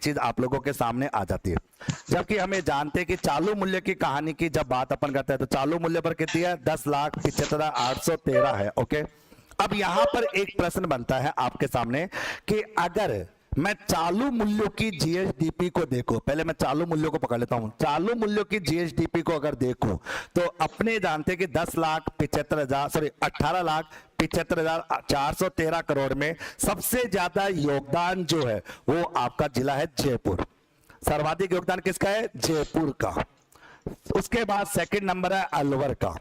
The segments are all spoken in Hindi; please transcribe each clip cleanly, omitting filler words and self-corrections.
चीज आप लोगों के सामने आ जाती है। जबकि हमें जानते हैं कि चालू मूल्य की कहानी की जब बात अपन करते हैं तो चालू मूल्य पर कितनी है, 10,75,813 है। ओके, अब यहां पर एक प्रश्न बनता है आपके सामने कि अगर मैं चालू मूल्यों की जीएसडीपी को देखूं, पहले मैं चालू मूल्यों को पकड़ लेता हूं, चालू मूल्यों की जीएसडीपी को अगर देखूं तो अपने जानते कि 18,75,413 करोड़ में सबसे ज्यादा योगदान जो है वो आपका जिला है जयपुर। सर्वाधिक योगदान किसका है, जयपुर का। उसके बाद सेकंड नंबर है अलवर का,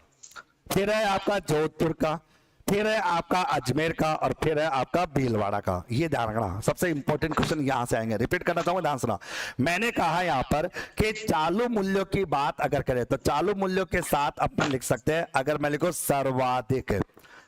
फिर है आपका जोधपुर का, फिर है आपका अजमेर का, और फिर है आपका भीलवाड़ा का। ये ध्यान रखना, सबसे इंपॉर्टेंट क्वेश्चन यहां से आएंगे। रिपीट करना चाहूंगा, ध्यान सुना। मैंने कहा यहां पर कि चालू मूल्यों की बात अगर करें तो चालू मूल्यों के साथ अपन लिख सकते हैं, अगर मैं लिखूं सर्वाधिक,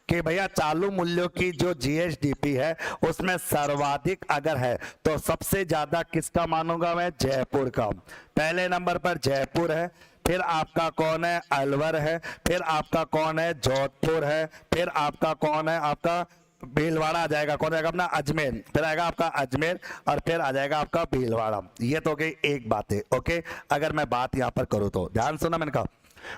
कि भैया चालू मूल्यों की जो जीएसडीपी है उसमें सर्वाधिक अगर है तो सबसे ज्यादा किसका मानूंगा मैं, जयपुर का। पहले नंबर पर जयपुर है, फिर आपका कौन है, अलवर है, फिर आपका कौन है, जोधपुर है, फिर आपका कौन है, आपका भीलवाड़ा आ जाएगा, कौन आएगा अपना, अजमेर, फिर आएगा आपका अजमेर, और फिर आ जाएगा आपका भीलवाड़ा। ये तो गई एक बात है। ओके, अगर मैं बात यहां पर करूं तो ध्यान सुना, मैंने कहा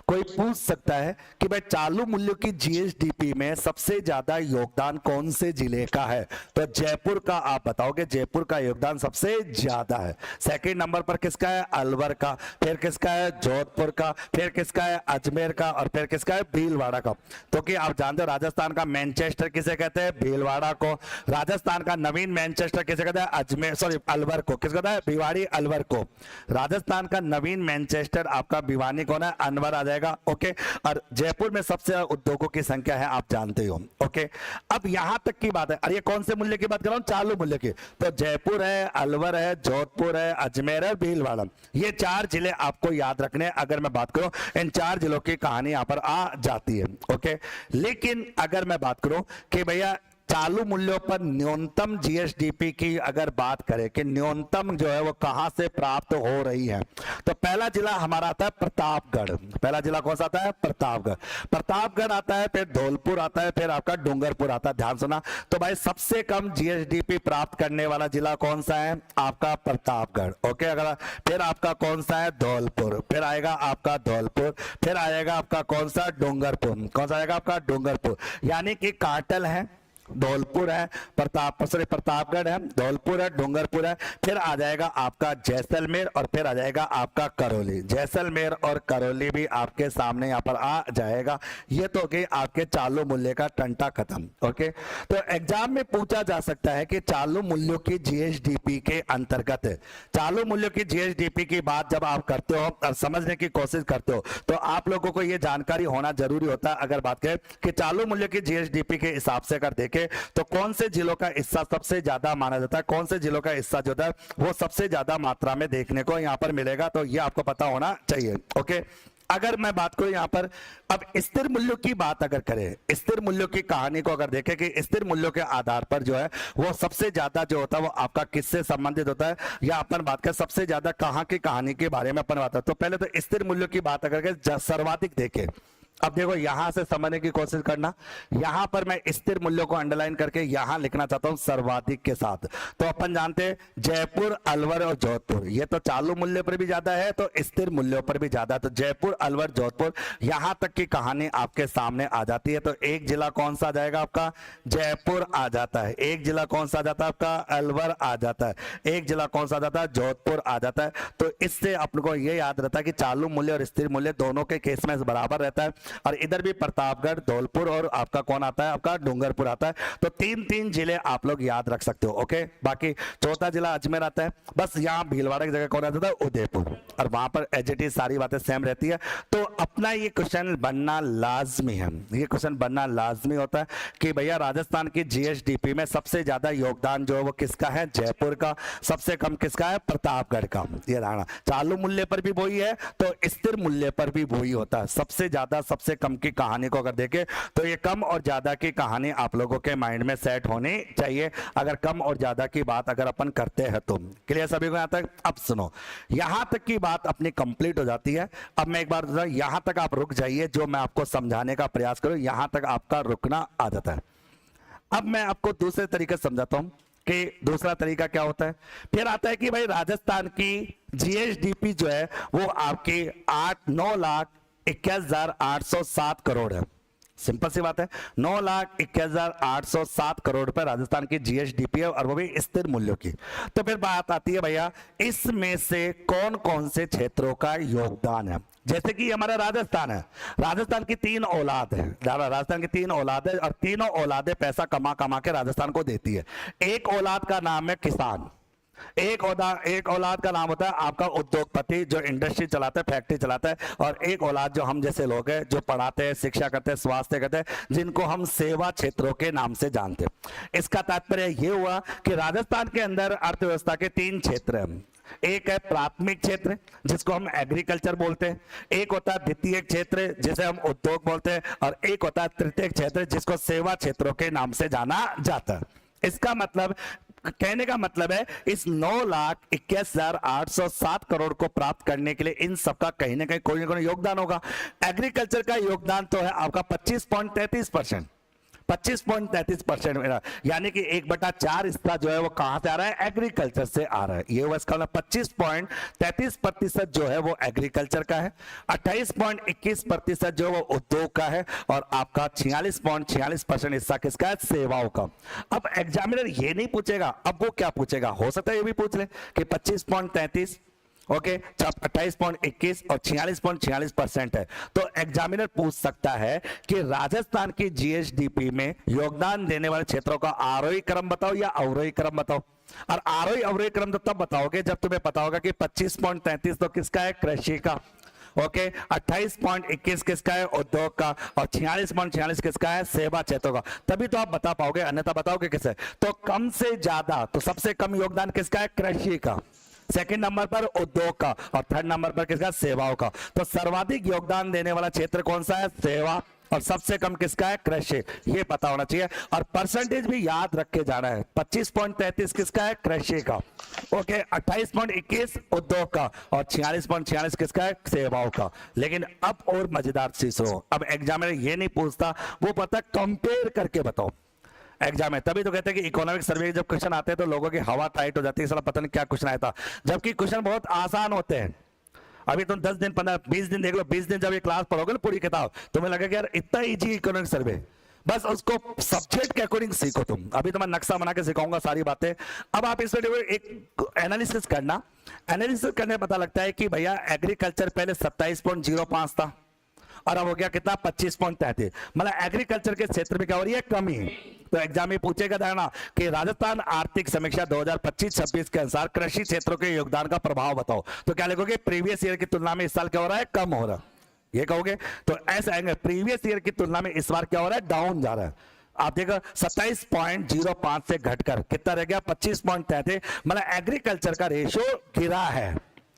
कोई पूछ सकता है कि भाई चालू मूल्यों की जीएसडीपी में सबसे ज्यादा योगदान कौन से जिले का है, तो जयपुर का आप बताओगे, जयपुर का योगदान सबसे ज्यादा है। सेकंड नंबर पर किसका है, अलवर का, फिर किसका है, जोधपुर का, फिर किसका है, अजमेर का, और फिर किसका है, भीलवाड़ा का। तो कि आप जानते हो राजस्थान का मैनचेस्टर किसे कहते हैं, भीलवाड़ा को। राजस्थान का नवीन मैनचेस्टर किसे कहते हैं, अजमेर, सॉरी अलवर को। किसको कहता है, भिवाड़ी अलवर को। राजस्थान का नवीन मैनचेस्टर आपका भिवानी कौन है, अनवर आ जाएगा। ओके, और जयपुर में सबसे ज्यादा उद्योगों की संख्या है, आप जानते हो। ओके, अब यहां तक की बात है, और ये कौन से मूल्य की बात कर रहा हूं, चालू मूल्य की। तो जयपुर है, अलवर है, जोधपुर है, अजमेर है, भीलवाड़ा, ये चार जिले आपको याद रखने। अगर मैं बात करूं इन चार जिलों की कहानी यहां पर आ जाती है। ओके, लेकिन अगर मैं बात करूं कि भैया चालू मूल्यों पर न्यूनतम जीएसडीपी की अगर बात करें कि न्यूनतम जो है वो कहां से प्राप्त हो रही है, तो पहला जिला हमारा आता है प्रतापगढ़। पहला जिला कौन सा आता है, प्रतापगढ़। प्रतापगढ़ आता है, फिर धौलपुर आता है, फिर आपका डूंगरपुर आता है। ध्यान सुना, तो भाई सबसे कम जीएसडीपी प्राप्त करने वाला जिला कौन सा है, आपका प्रतापगढ़। ओके, अगर फिर आपका कौन सा है, धौलपुर, फिर आएगा आपका धौलपुर, फिर आएगा आपका कौन सा, डूंगरपुर। कौन सा आएगा आपका, डूंगरपुर। यानी कि काटल है, धौलपुर है, प्रतापगढ़ है, धौलपुर है, डूंगरपुर है, फिर आ जाएगा आपका जैसलमेर, और फिर आ जाएगा आपका करौली। जैसलमेर और करौली भी आपके सामने यहाँ पर आ जाएगा। ये तो कि आपके चालू मूल्य का टंटा खत्म। ओके, तो एग्जाम में पूछा जा सकता है कि चालू मूल्यों की जीएसडीपी के अंतर्गत, चालू मूल्यों की जीएसडीपी की बात जब आप करते हो और समझने की कोशिश करते हो तो आप लोगों को यह जानकारी होना जरूरी होता है। अगर बात करें कि चालू मूल्य की जीएसडीपी के हिसाब से अगर देखें तो कौन से जिलों का हिस्सा सबसे ज्यादा माना जाता है, कौन से जिलों का हिस्सा जो है वो सबसे ज्यादा मात्रा में देखने को यहां पर मिलेगा, तो ये आपको पता होना चाहिए। ओके, अगर मैं बात करूं यहां पर, अब स्थिर मूल्यों की बात अगर करें, स्थिर मूल्यों की कहानी को अगर देखें कि स्थिर मूल्यों के आधार पर जो है वो सबसे ज्यादा जो होता है वो आपका किससे संबंधित होता है, या अपन बात करें सबसे ज्यादा कहां की कहानी के बारे में अपन बात करते हैं। तो पहले तो स्थिर मूल्यों की बात अगर सर्वाधिक देखें, अब देखो यहां से समझने की कोशिश करना, यहां पर मैं स्थिर मूल्यों को अंडरलाइन करके यहां लिखना चाहता हूं सर्वाधिक के साथ। तो अपन जानते हैं जयपुर, अलवर और जोधपुर, ये तो चालू मूल्य पर भी ज्यादा है तो स्थिर मूल्यों पर भी ज्यादा है। तो जयपुर, अलवर, जोधपुर, यहां तक की कहानी आपके सामने आ जाती है। तो एक जिला कौन सा आ जाएगा आपका, जयपुर आ जाता है। एक जिला कौन सा आ जाता है आपका, अलवर आ जाता है। एक जिला कौन सा आ जाता है, जोधपुर आ जाता है। तो इससे अपन को यह याद रहता है कि चालू मूल्य और स्थिर मूल्य दोनों के केस में बराबर रहता है। और इधर भी प्रतापगढ़, धौलपुर और आपका कौन आता है, आपका डूंगरपुर आता है। तो तीन तीन जिले आप लोग याद रख सकते हो। ओके, बाकी चौथा जिला अजमेर आता है। बस यहाँ भीलवाड़ा की जगह कौन आता है, उदयपुर, और वहां पर एचटी सारी बातें सेम रहती है। तो अपना ये क्वेश्चन बनना लाजमी है, ये क्वेश्चन बनना लाजमी होता है कि भैया राजस्थान की जीएसडीपी में सबसे ज्यादा योगदान जो है वो किसका है, जयपुर का। सबसे कम किसका है, प्रतापगढ़ का। ये धारणा चालू मूल्य पर भी वही है तो स्थिर मूल्य पर भी वही होता है। सबसे ज्यादा सबसे कम की कहानी को अगर देखें तो ये कम और ज्यादा की कहानी आप लोगों के माइंड में सेट होनी चाहिए, अगर कम और ज्यादा की बात अगर अपन करते हैं तो। क्लियर सभी को यहां तक? अब सुनो, यहां तक की बात अपनी कंप्लीट हो जाती है। अब मैं एक बार यहां तक आप रुक जाइए, जो मैं आपको समझाने का प्रयास करूं यहां तक आपका रुकना आ जाता है। अब मैं आपको दूसरे तरीके से समझाता हूं कि दूसरा तरीका क्या होता है। फिर आता है कि भाई राजस्थान की जीएसडीपी जो है वो आपकी 9,21,807 करोड़ है। सिंपल सी बात है, 9,21,807 करोड़ रुपए राजस्थान की जीएसडीपी है, और वो भी स्थिर मूल्यों की। तो फिर बात आती है भैया, इसमें से कौन कौन से क्षेत्रों का योगदान है। जैसे कि हमारा राजस्थान है, राजस्थान की 3 औलाद है, राजस्थान की 3 औलाद है, और तीनों औलादें पैसा कमा कमा के राजस्थान को देती है। एक औलाद का नाम है किसान, एक औलाद का नाम होता है आपका उद्योगपति जो इंडस्ट्री चलाता है, फैक्ट्री चलाता है, और एक औलाद जो हम जैसे लोग हैं जो पढ़ाते हैं, शिक्षा करते हैं, स्वास्थ्य करते हैं, जिनको हम सेवा क्षेत्रों के नाम से जानते हैं। इसका तात्पर्य यह हुआ कि राजस्थान के अंदर अर्थव्यवस्था के 3 क्षेत्र हैं। एक है प्राथमिक क्षेत्र जिसको हम एग्रीकल्चर बोलते हैं, एक होता है द्वितीय क्षेत्र जिसे हम उद्योग बोलते हैं, और एक होता है तृतीय क्षेत्र जिसको सेवा क्षेत्रों के नाम से जाना जाता है। इसका मतलब, कहने का मतलब है, इस 9,21,807 करोड़ को प्राप्त करने के लिए इन सबका कहीं ना कहीं कोई ना कोई योगदान होगा। एग्रीकल्चर का योगदान तो है आपका 25.33%, 25.33%, यानी कि 1/4 हिस्सा जो है वो कहां से आ रहा है, एग्रीकल्चर से आ रहा है। ये वो इसका 25.33% जो है वो एग्रीकल्चर का है, 28.21% जो वो उद्योग का है, और आपका 46.46% हिस्सा किसका है, सेवाओं का। अब एग्जामिनर ये नहीं पूछेगा, अब वो क्या पूछेगा, हो सकता है ये भी पूछ ले कि 25.33, ओके, 28.21 और 46.46% है। तो एग्जामिनर पूछ सकता है कि राजस्थान की जीएसडीपी में योगदान देने वाले क्षेत्रों का आरोही क्रम बताओ या अवरोही क्रम बताओ। और आरोही अवरोही क्रम तो तब बताओगे जब तुम्हें पता होगा कि 25.33 तो किसका है, कृषि का, ओके, 28.21 किसका है, उद्योग का, और 46.46 किसका है, सेवा क्षेत्रों का। तभी तो आप बता पाओगे, अन्यथा बताओगे किसे। तो कम से ज्यादा, तो सबसे कम योगदान किसका है, कृषि का, सेकंड नंबर पर उद्योग का, और थर्ड नंबर पर किसका, सेवाओं का। तो सर्वाधिक योगदान देने वाला क्षेत्र कौन सा है, सेवा, और सबसे कम किसका है, कृषि। ये पता होना चाहिए, और परसेंटेज भी याद रख के जाना है। 25.33 किसका है, कृषि का, ओके, 28.21 उद्योग का, और 46.46 किसका है, सेवाओं का। लेकिन अब और मजेदार चीज हो, अब एग्जामिनर ये नहीं पूछता, वो पता कंपेयर करके बताओ एग्जाम में। तभी तो कहते हैं कि इकोनॉमिक सर्वे के जब क्वेश्चन आते हैं तो लोगों की हवा टाइट हो जाती है, साला पता नहीं क्या क्वेश्चन आया था, जबकि क्वेश्चन बहुत आसान होते हैं। अभी तुम 10 दिन 15 20 दिन देख लो, 20 दिन जब ये क्लास पढ़ोगे ना पूरी किताब, तुम्हें लगेगा यार इतना इजी इकोनॉमिक सर्वे, बस उसको सब्जेक्ट के अकॉर्डिंग सीखो तुम। अभी तो मैं नक्शा बना के सिखाऊंगा सारी बातें। अब आप इस वीडियो में एक एनालिसिस करना, एनालिसिस करने पता लगता है कि भैया एग्रीकल्चर पहले 27.05 था, और अब हो गया कितना, 25.33। मतलब एग्रीकल्चर के क्षेत्र में क्या हो रही है, कमी। तो एग्जाम में पूछेगा था कि राजस्थान आर्थिक समीक्षा 2025-26 के अनुसार कृषि क्षेत्रों के योगदान का प्रभाव बताओ। तो क्या लिखोगे, प्रीवियस ईयर की तुलना में इस साल क्या हो रहा है, कम हो रहा है, ये कहोगे। तो ऐसा आएंगे, प्रीवियस ईयर की तुलना में इस बार क्या हो रहा है, डाउन जा रहा है। आप देखो 27.05 से घटकर कितना रह गया, 25.33। मतलब एग्रीकल्चर का रेशियो गिरा है,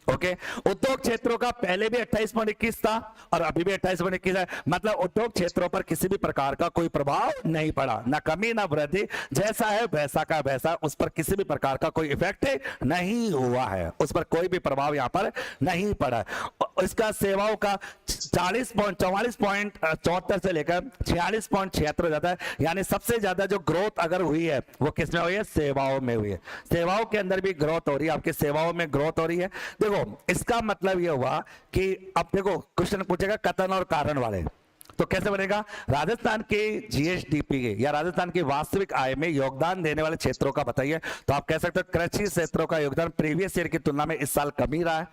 ओके। उद्योग क्षेत्रों का पहले भी 28.21 था और अभी भी 28.21 है। मतलब उद्योग क्षेत्रों पर किसी भी प्रकार का कोई प्रभाव नहीं पड़ा, ना कमी ना वृद्धि, जैसा है वैसा का वैसा, उस पर किसी भी प्रकार का कोई इफेक्ट नहीं हुआ है, उस पर कोई भी प्रभाव यहां पर नहीं पड़ा। इसका सेवाओं का 44.74 से लेकर 46.76 हो जाता है। यानी सबसे ज्यादा जो ग्रोथ अगर हुई है वो किसमें हुई है, सेवाओं में हुई है। सेवाओं के अंदर भी ग्रोथ हो रही है, आपकी सेवाओं में ग्रोथ हो रही है। देखो इसका मतलब यह हुआ कि अब देखो क्वेश्चन पूछेगा कथन और कारण वाले, तो कैसे बनेगा, राजस्थान के जीएसडीपी के या राजस्थान की वास्तविक आय में योगदान देने वाले क्षेत्रों का बताइए। तो आप कह सकते हो कृषि क्षेत्रों का योगदान प्रीवियस ईयर की तुलना में इस साल कम ही रहा है,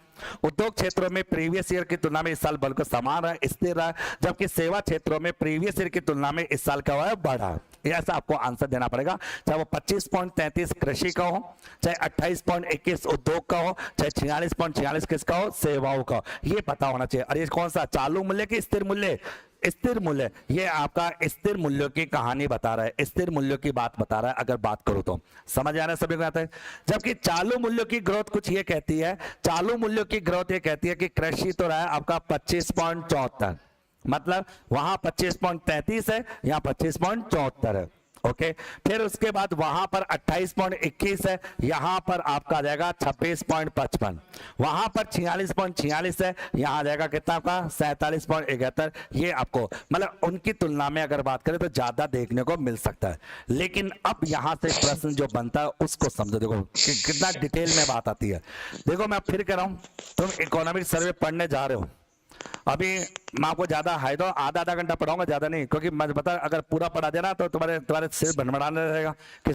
उद्योग क्षेत्रों में प्रीवियस ईयर की तुलना में इस साल बल्कि समान रहा, स्थिर रहा, जबकि सेवा क्षेत्रों में प्रीवियस ईयर की तुलना में इस साल क्या हुआ है, बढ़ा। ऐसा आपको आंसर देना पड़ेगा, चाहे वो 25.33 कृषि का हो, चाहे 28.21 उद्योग का हो, चाहे 46.46 किसका हो, सेवाओं का। ये पता होना चाहिए। और ये कौन सा, चालू मूल्य की स्थिर मूल्य, स्थिर मूल्य, ये आपका स्थिर मूल्यों की कहानी बता रहा है, स्थिर मूल्यों की बात बता रहा है। अगर बात करूं तो समझ आ रहा है सभी को, आता है। जबकि चालू मूल्यों की ग्रोथ कुछ ये कहती है, चालू मूल्यों की ग्रोथ ये कहती है कि कृषि तो रहा है आपका 25.74, मतलब वहां 25.33 है, यहां 25.74 है, ओके, फिर उसके बाद वहां पर 28.21 है, यहां पर आपका आ जाएगा 26.55, वहां पर 46.46 है, यहां आ जाएगा कितना आपका 47.71। ये आपको मतलब उनकी तुलना में अगर बात करें तो ज्यादा देखने को मिल सकता है। लेकिन अब यहां से प्रश्न जो बनता है उसको समझो, देखो कि कितना डिटेल में बात आती है। देखो मैं फिर कह रहा हूं, तुम इकोनॉमिक सर्वे पढ़ने जा रहे हो, अभी मैं आपको ज्यादा हाई तो आधा घंटा पढ़ाऊंगा, ज्यादा नहीं, क्योंकि मैं बता अगर पूरा पढ़ा देना तो तुम्हारे सिर भनभनाने रहेगा कि